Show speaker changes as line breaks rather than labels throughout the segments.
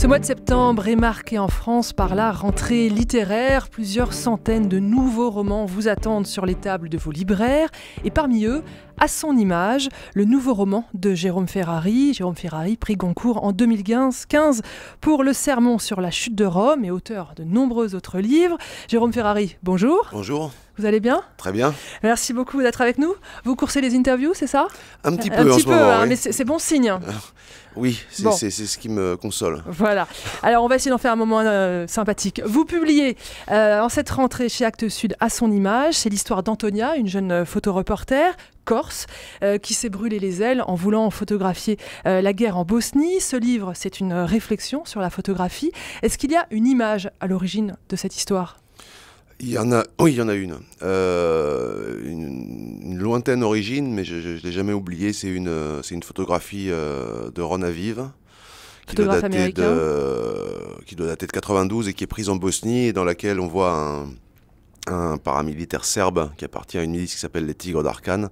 Ce mois de septembre est marqué en France par la rentrée littéraire. Plusieurs centaines de nouveaux romans vous attendent sur les tables de vos libraires. Et parmi eux, À son image, le nouveau roman de Jérôme Ferrari. Jérôme Ferrari, prix Goncourt en 2015 pour Le Sermon sur la chute de Rome et auteur de nombreux autres livres. Jérôme Ferrari, bonjour.
Bonjour.
Vous allez bien?
Très bien.
Merci beaucoup d'être avec nous. Vous coursez les interviews, c'est ça?
Un petit peu en ce moment,
hein,
oui.
Mais c'est bon signe.
Oui, c'est ce qui me console.
Voilà. Alors, on va essayer d'en faire un moment sympathique. Vous publiez en cette rentrée chez Actes Sud À son image. C'est l'histoire d'Antonia, une jeune photoreporter corse qui s'est brûlé les ailes en voulant photographier la guerre en Bosnie. Ce livre, c'est une réflexion sur la photographie. Est-ce qu'il y a une image à l'origine de cette histoire ?
Oui, il y en a une. Une lointaine origine, mais je ne l'ai jamais oubliée. C'est une photographie de Ron Aviv, qui doit dater de 92 et qui est prise en Bosnie, et dans laquelle on voit un paramilitaire serbe qui appartient à une milice qui s'appelle les Tigres d'Arkan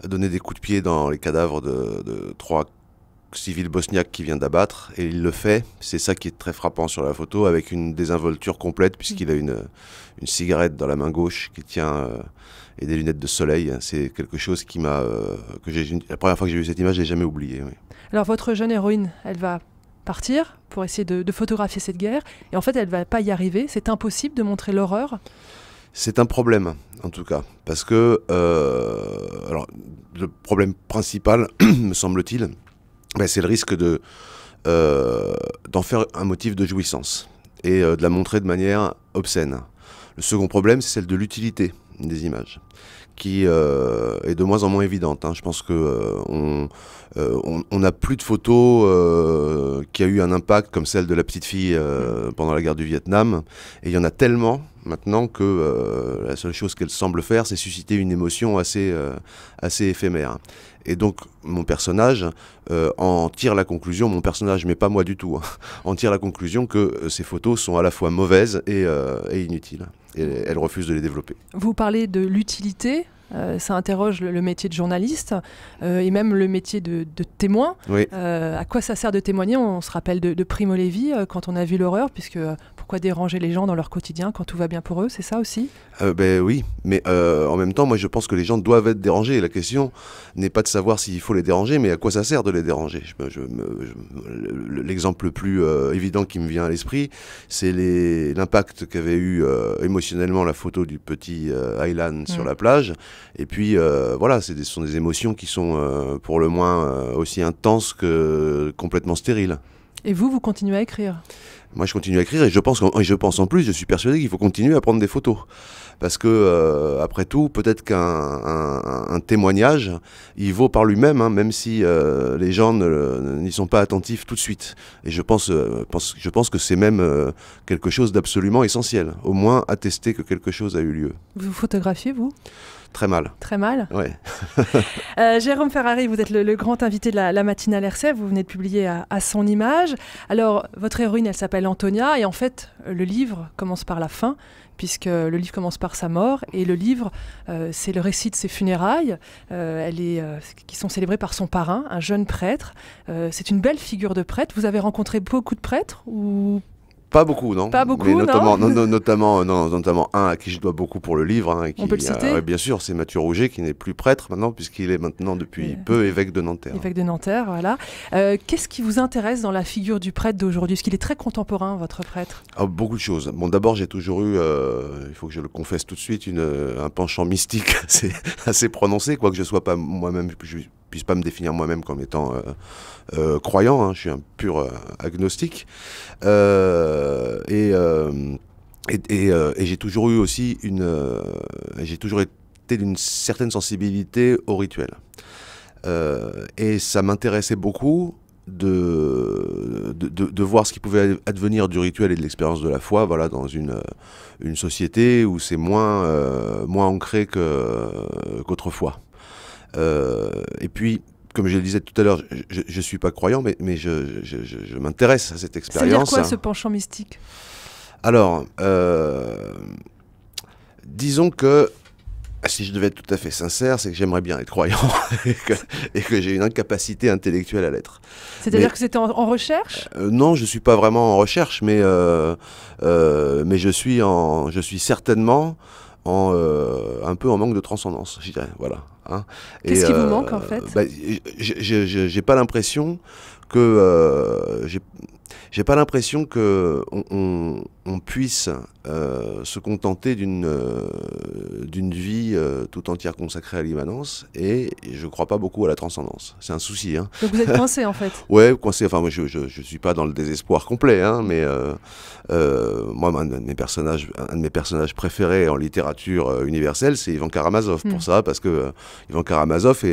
donner des coups de pied dans les cadavres de trois civils bosniaques qu'il vient d'abattre, et il le fait, c'est ça qui est très frappant sur la photo, avec une désinvolture complète, puisqu'il a une cigarette dans la main gauche qui tient et des lunettes de soleil. C'est quelque chose qui m'a la première fois que j'ai vu cette image, je l'ai jamais oublié. Oui.
Alors votre jeune héroïne, elle va partir pour essayer de photographier cette guerre, et en fait elle va pas y arriver. C'est impossible de montrer l'horreur. C'est
un problème, en tout cas, parce que alors le problème principal, me semble-t-il, c'est le risque d'en faire un motif de jouissance et de la montrer de manière obscène. Le second problème, c'est celle de l'utilité des images, qui est de moins en moins évidente. Je pense qu'on n'a plus de photos qui a eu un impact comme celle de la petite fille pendant la guerre du Vietnam. Et il y en a tellement maintenant que la seule chose qu'elle semble faire, c'est susciter une émotion assez éphémère. Et donc mon personnage en tire la conclusion, mais pas moi du tout, en tire la conclusion que ces photos sont à la fois mauvaises et inutiles. Et elle refuse de les développer.
Vous parlez de l'utilité, ça interroge le métier de journaliste et même le métier de témoin. Oui. À quoi ça sert de témoigner? On se rappelle de Primo Levi quand on a vu l'horreur, puisque pourquoi déranger les gens dans leur quotidien quand tout va bien pour eux? C'est ça aussi?
Oui, mais en même temps, moi je pense que les gens doivent être dérangés. La question n'est pas de savoir s'il faut les déranger, mais à quoi ça sert de les déranger. L'exemple le plus évident qui me vient à l'esprit, c'est l'impact qu'avait eu émotionnellement la photo du petit Aylan sur la plage. Et puis voilà, ce sont des émotions qui sont pour le moins aussi intenses que complètement stériles.
Et vous continuez à écrire?
Moi, je continue à écrire, et je pense en plus, je suis persuadé qu'il faut continuer à prendre des photos. Parce que, après tout, peut-être qu'un témoignage, il vaut par lui-même, même si les gens n'y sont pas attentifs tout de suite. Et je pense que c'est même quelque chose d'absolument essentiel. Au moins, attester que quelque chose a eu lieu.
Vous photographiez, vous?
Très mal.
Très mal?
Oui.
Jérôme Ferrari, vous êtes le grand invité de la matinale RCF. Vous venez de publier à son image. Alors, votre héroïne, elle s'appelle Antonia. Et en fait, le livre commence par la fin, puisque le livre commence par sa mort. Et le livre, c'est le récit de ses funérailles, qui sont célébrées par son parrain, un jeune prêtre. C'est une belle figure de prêtre. Vous avez rencontré beaucoup de prêtres ou...
Pas beaucoup, non.
Pas beaucoup,
mais
notamment
un à qui je dois beaucoup pour le livre.
On peut le citer
bien sûr, c'est Mathieu Rouget, qui n'est plus prêtre maintenant, puisqu'il est maintenant depuis peu évêque de Nanterre.
Évêque de Nanterre, voilà. Qu'est-ce qui vous intéresse dans la figure du prêtre d'aujourd'hui? Est-ce qu'il est très contemporain, votre prêtre?
Beaucoup de choses. Bon, d'abord, j'ai toujours eu, il faut que je le confesse tout de suite, un penchant mystique assez prononcé, quoique je sois pas moi-même, je puisse pas me définir moi-même comme étant croyant, je suis un pur agnostique. Et j'ai toujours eu aussi j'ai toujours été d'une certaine sensibilité au rituel. Et ça m'intéressait beaucoup de voir ce qui pouvait advenir du rituel et de l'expérience de la foi, voilà, dans une société où c'est moins ancré qu'autrefois. Et puis, comme je le disais tout à l'heure, je ne suis pas croyant, mais je m'intéresse à cette expérience.
C'est-à-dire quoi, ce penchant mystique?
Alors, disons que Si je devais être tout à fait sincère, c'est que j'aimerais bien être croyant et que j'ai une incapacité intellectuelle à l'être.
C'est-à-dire que c'était en recherche?
Non, je ne suis pas vraiment en recherche, mais je suis certainement un peu en manque de transcendance, je dirais. Voilà. Hein.
Qu'est-ce qui vous manque en fait?
J'ai pas l'impression que j'ai pas l'impression que on puisse se contenter d'une vie tout entière consacrée à l'immanence, et je crois pas beaucoup à la transcendance. C'est un souci. Hein.
Donc vous êtes coincé en fait?
Ouais, coincé. Enfin, moi, je suis pas dans le désespoir complet, hein, mais moi, un de mes personnages préférés en littérature universelle, c'est Ivan Karamazov. Pour ça, parce que Ivan Karamazov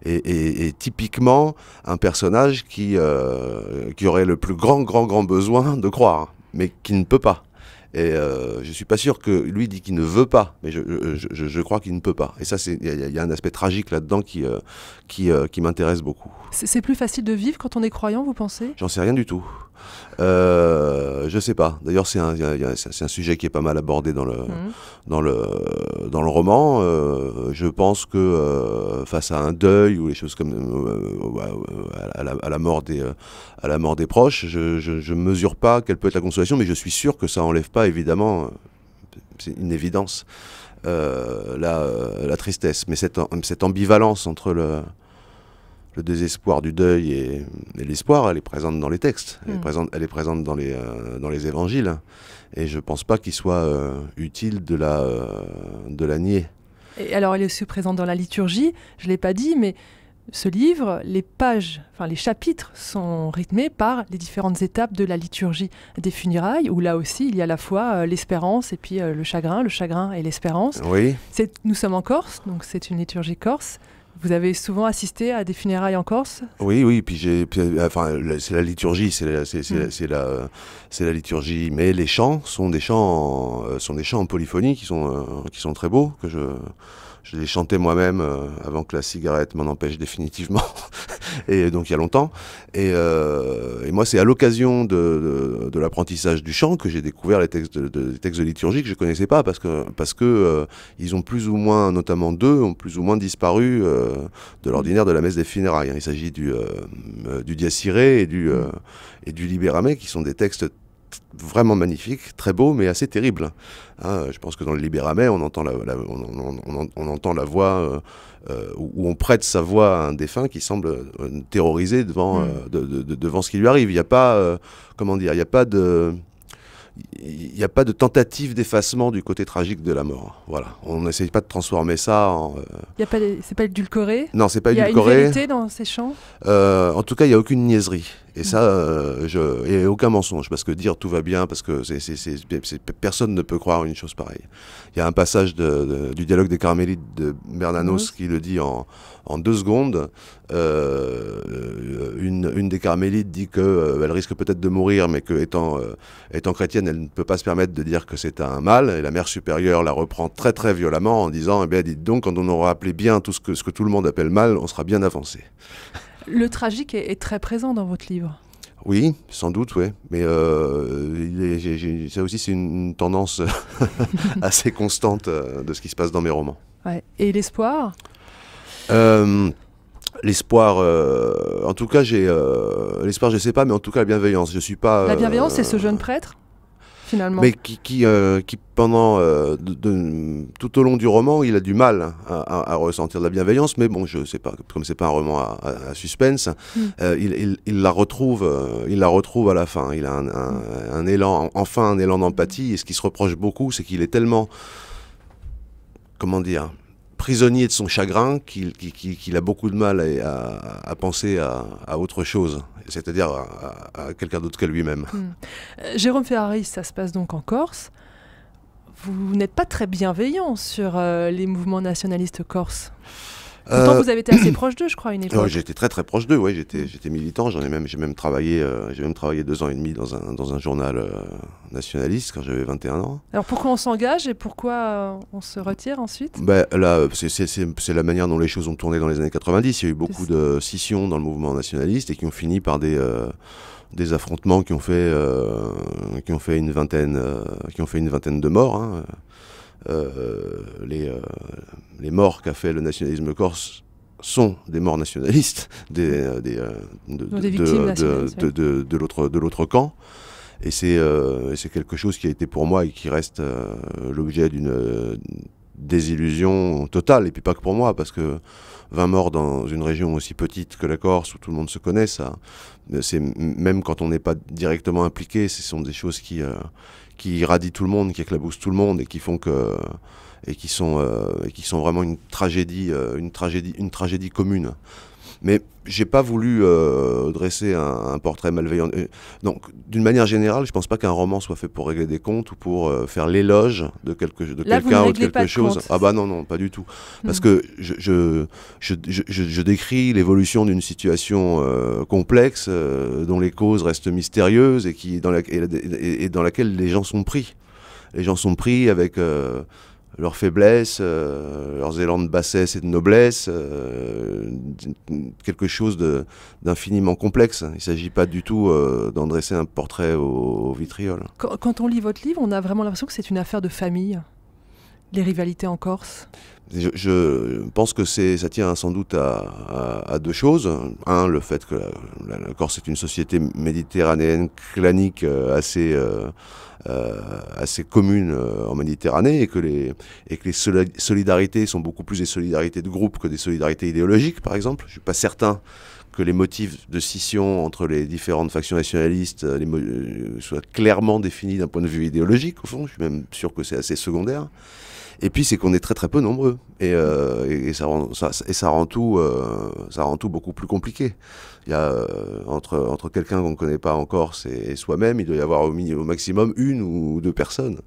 est typiquement un personnage qui aurait le plus grand besoin de croire, mais qui ne peut pas. Et je suis pas sûr que lui dit qu'il ne veut pas, mais je crois qu'il ne peut pas. Et ça, il y a un aspect tragique là-dedans qui m'intéresse beaucoup.
C'est plus facile de vivre quand on est croyant, vous pensez?
J'en sais rien du tout. Je sais pas. D'ailleurs, c'est un sujet qui est pas mal abordé dans le roman. Je pense que face à un deuil ou les choses comme à la mort des proches, je mesure pas quelle peut être la consolation, mais je suis sûr que ça enlève pas, évidemment, c'est une évidence, la tristesse. Mais cette ambivalence entre le désespoir du deuil et l'espoir, elle est présente dans les textes, elle est présente dans les évangiles, et je ne pense pas qu'il soit utile de la nier.
Et alors elle est aussi présente dans la liturgie, je ne l'ai pas dit, mais ce livre, les pages, enfin les chapitres sont rythmés par les différentes étapes de la liturgie des funérailles, où là aussi il y a à la fois l'espérance et puis le chagrin et l'espérance.
Oui.
Nous sommes en Corse, donc c'est une liturgie corse. Vous avez souvent assisté à des funérailles en Corse?
Oui, puis c'est la liturgie, c'est la liturgie, mais les chants sont des chants en polyphonie qui sont très beaux, que je les chantais moi-même avant que la cigarette m'en empêche définitivement, et donc il y a longtemps. Et moi, c'est à l'occasion de l'apprentissage du chant que j'ai découvert les textes de liturgie que je connaissais pas, parce que ils ont plus ou moins, notamment deux, ont plus ou moins disparu de l'ordinaire de la messe des funérailles. Il s'agit du Dies Irae et du Libérame, qui sont des textes vraiment magnifiques, très beaux, mais assez terribles. Hein, je pense que dans le Libérame, on entend on entend la voix, où on prête sa voix à un défunt qui semble terrorisé devant ce qui lui arrive. Il n'y a pas, il n'y a pas de tentative d'effacement du côté tragique de la mort. Voilà. On n'essaye pas de transformer ça en...
C'est pas édulcoré?
Non, c'est pas édulcoré.
Il y a une vérité dans ces chants?
En tout cas, il n'y a aucune niaiserie. Et ça, et aucun mensonge. Parce que dire tout va bien, parce que personne ne peut croire une chose pareille. Il y a un passage du dialogue des Carmélites de Bernanos qui le dit en 2 secondes. Une des Carmélites dit qu'elle risque peut-être de mourir, mais qu'étant chrétienne, elle ne peut pas se permettre de dire que c'est un mal. Et la mère supérieure la reprend très très violemment en disant, eh bien, dites donc, quand on aura appelé bien tout ce que tout le monde appelle mal, on sera bien avancé.
Le tragique est très présent dans votre livre.
Oui, sans doute, oui. Mais ça aussi, c'est une tendance assez constante de ce qui se passe dans mes romans.
Ouais. Et l'espoir?
L'espoir, en tout cas, l'espoir, je sais pas, mais en tout cas, la bienveillance. Je suis pas.
La bienveillance, c'est ce jeune prêtre, finalement.
Mais qui pendant tout au long du roman, il a du mal à ressentir de la bienveillance. Mais bon, je sais pas, comme c'est pas un roman à suspense, il la retrouve à la fin. Il a un élan, enfin un élan d'empathie. Et ce qui se reproche beaucoup, c'est qu'il est tellement, comment dire, prisonnier de son chagrin qu'il a beaucoup de mal à penser à autre chose, c'est-à-dire à quelqu'un d'autre que lui-même.
Jérôme Ferrari, ça se passe donc en Corse. Vous n'êtes pas très bienveillant sur les mouvements nationalistes corses. Pourtant, vous avez été assez proche d'eux, je crois, à une époque.
J'ai été très très proche d'eux, oui. J'étais militant. J'ai même travaillé 2 ans et demi dans un journal nationaliste quand j'avais 21 ans.
Alors pourquoi on s'engage et pourquoi on se retire ensuite?
Là, c'est la manière dont les choses ont tourné dans les années 90. Il y a eu beaucoup de scissions dans le mouvement nationaliste et qui ont fini par des affrontements qui ont fait une vingtaine de morts. Hein. les morts qu'a fait le nationalisme corse sont des morts nationalistes, de l'autre camp. Et c'est quelque chose qui a été pour moi et qui reste l'objet d'une désillusion totale. Et puis pas que pour moi, parce que 20 morts dans une région aussi petite que la Corse, où tout le monde se connaît, ça, même quand on n'est pas directement impliqué, ce sont des choses qui irradient tout le monde, qui éclaboussent tout le monde et qui font que... et qui sont vraiment une tragédie commune. Mais j'ai pas voulu dresser un portrait malveillant. Donc, d'une manière générale, je pense pas qu'un roman soit fait pour régler des comptes ou pour faire l'éloge de quelqu'un ou de quelque chose. Ah bah non, pas du tout. Parce que je décris l'évolution d'une situation complexe dont les causes restent mystérieuses et dans laquelle les gens sont pris. Les gens sont pris avec leurs faiblesses, leurs élans de bassesse et de noblesse, quelque chose d'infiniment complexe. Il ne s'agit pas du tout d'en dresser un portrait au vitriol.
Quand on lit votre livre, on a vraiment l'impression que c'est une affaire de famille, les rivalités en Corse.
Je pense que ça tient sans doute à deux choses. Un, le fait que la Corse est une société méditerranéenne clanique assez commune en Méditerranée et que les solidarités sont beaucoup plus des solidarités de groupe que des solidarités idéologiques, par exemple. Je ne suis pas certain que les motifs de scission entre les différentes factions nationalistes soient clairement définis d'un point de vue idéologique, au fond. Je suis même sûr que c'est assez secondaire. Et puis c'est qu'on est très très peu nombreux et ça rend tout beaucoup plus compliqué. Il y a entre quelqu'un qu'on ne connaît pas en Corse et soi-même, il doit y avoir au maximum une ou deux personnes.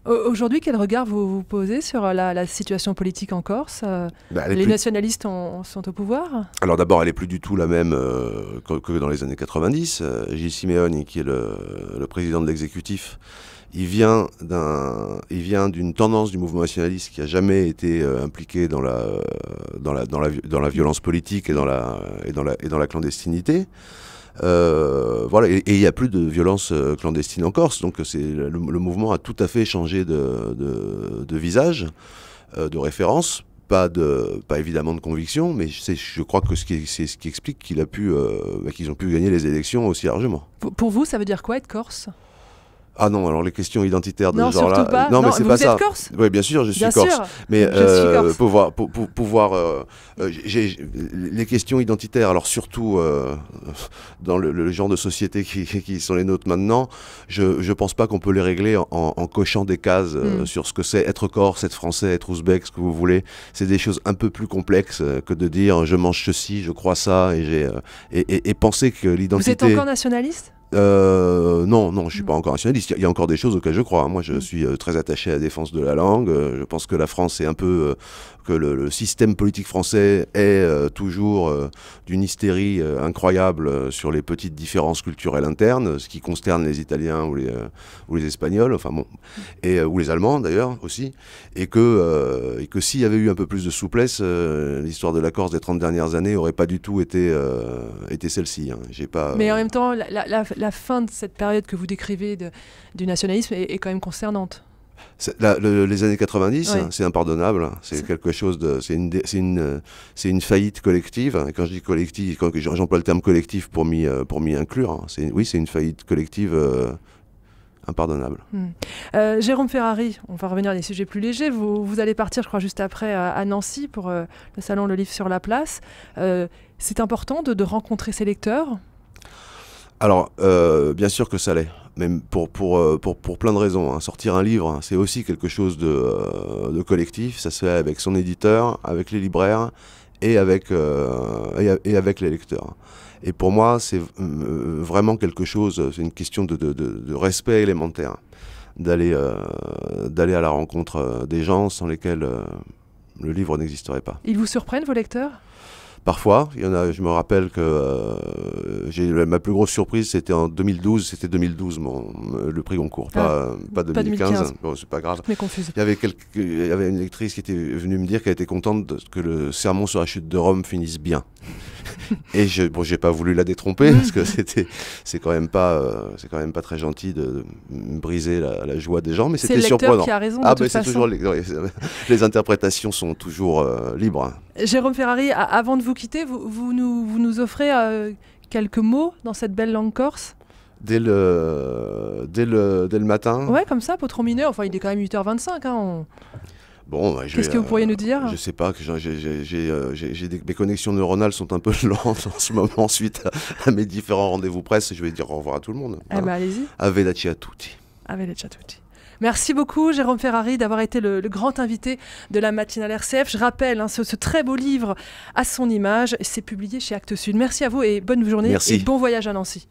Aujourd'hui, quel regard vous posez sur la situation politique en Corse ? Les nationalistes sont au pouvoir ? Alors
d'abord, elle n'est plus du tout la même que dans les années 90. Gilles Simeoni, qui est le président de l'exécutif, il vient d'une tendance du mouvement nationaliste qui n'a jamais été impliqué dans la violence politique et dans la clandestinité. Voilà, et il n'y a plus de violence clandestine en Corse, donc le mouvement a tout à fait changé de visage, de référence. Pas évidemment de conviction, mais je crois que c'est ce qui explique qu'ils ont pu gagner les élections aussi largement.
Pour vous, ça veut dire quoi être corse ?
Ah non, alors les questions identitaires de
ce genre-là...
surtout pas. Non, mais c'est pas ça.
Vous êtes corse ?
Oui, bien sûr, je suis corse.
Sûr.
Mais
je suis
corse. Les questions identitaires, alors surtout dans le genre de société qui sont les nôtres maintenant, je pense pas qu'on peut les régler en cochant des cases sur ce que c'est être corse, être français, être ouzbek, ce que vous voulez. C'est des choses un peu plus complexes que de dire je mange ceci, je crois ça, et penser que l'identité...
Vous êtes encore nationaliste ?
Non, je suis pas encore nationaliste. Il y a encore des choses auxquelles je crois. Moi, je suis très attaché à la défense de la langue. Je pense que la France est un peu... que le système politique français est toujours d'une hystérie incroyable sur les petites différences culturelles internes, ce qui concerne les Italiens ou les Espagnols, enfin bon, ou les Allemands d'ailleurs aussi, et que s'il y avait eu un peu plus de souplesse, l'histoire de la Corse des 30 dernières années aurait pas du tout été celle-ci. Hein.
Mais en même temps, la fin de cette période que vous décrivez du nationalisme est quand même concernante.
Les années 90,
ouais.
C'est impardonnable. C'est quelque chose c'est une faillite collective. Et quand je dis collective, quand j'emploie le terme collectif pour m'y inclure, hein, c'est une faillite collective impardonnable.
Jérôme Ferrari, on va revenir à des sujets plus légers. Vous allez partir, je crois, juste après à Nancy pour le salon Le Livre sur la Place. C'est important de rencontrer ses lecteurs ?
Alors, bien sûr que ça l'est, même pour plein de raisons. Hein. Sortir un livre, c'est aussi quelque chose de collectif. Ça se fait avec son éditeur, avec les libraires et avec les lecteurs. Et pour moi, c'est vraiment quelque chose, c'est une question de respect élémentaire, d'aller à la rencontre des gens sans lesquels le livre n'existerait pas.
Ils vous surprennent, vos lecteurs ?
Parfois, il y en a, je me rappelle que ma plus grosse surprise, c'était en 2012. C'était 2012 le prix Goncourt, pas 2015. Bon, c'est pas grave.
Mais confuse.
Il y avait une lectrice qui était venue me dire qu'elle était contente que le sermon sur la chute de Rome finisse bien. Et j'ai pas voulu la détromper parce que c'est quand même pas très gentil de briser la joie des gens, mais c'était surprenant.
C'est le lecteur qui a raison.
Ah ben c'est toujours les interprétations sont toujours libres.
Jérôme Ferrari, avant de vous quitter, vous nous offrez quelques mots dans cette belle langue corse.
Dès le matin.
Ouais, comme ça, pas trop mineur. Enfin, il est quand même 8h25. Hein,
Bon,
qu'est-ce que vous pourriez nous dire?
Je sais pas, mes connexions neuronales sont un peu lentes en ce moment suite à mes différents rendez-vous presse. Je vais dire au revoir à tout le monde.
Eh ben, allez-y.
Arrivederci a tutti.
Arrivederci a tutti. Merci beaucoup Jérôme Ferrari d'avoir été le grand invité de la matinale RCF. Je rappelle ce très beau livre À son image, c'est publié chez Actes Sud. Merci à vous et bonne journée.
Merci.
Et bon voyage à Nancy.